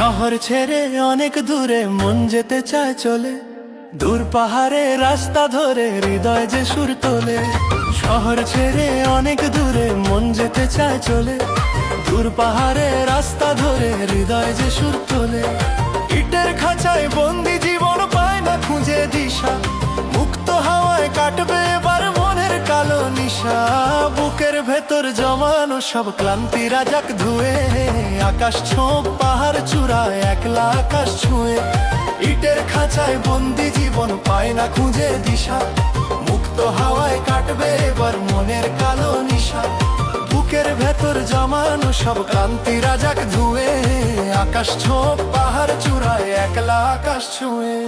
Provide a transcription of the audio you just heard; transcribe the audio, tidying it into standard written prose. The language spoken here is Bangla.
শহর ছেড়ে অনেক দূরে মন যেতে চায় চলে, দূর পাহাড়ে রাস্তা ধরে হৃদয় যে সুর তোলে। শহর ছেড়ে অনেক দূরে মন যেতে চায় চলে, দূর পাহাড়ে রাস্তা ধরে হৃদয় যে সুর তোলে। ইটের খাঁচায় বন্দি জীবন পায় না খুঁজে দিশা, মুক্ত হাওয়ায় কাটবে এবার মনের কালো নিশা। বুকের ভেতর জমানো সব ক্লান্তি রাজাক ধুয়ে, আকাশ ছোঁপ পাহাড় চূড়ায় একলা আকাশ ছুঁয়ে। ইটের খাঁচায় বন্দি জীবন পায় না খুঁজে দিশা, মুক্ত হাওয়ায় কাটবে এবার মনের কালো নিশা। বুকের ভেতর জমানো সব ক্লান্তি রাজাক ধুয়ে, আকাশ ছোঁপ পাহাড় চূড়ায় একলা আকাশ ছুঁয়ে।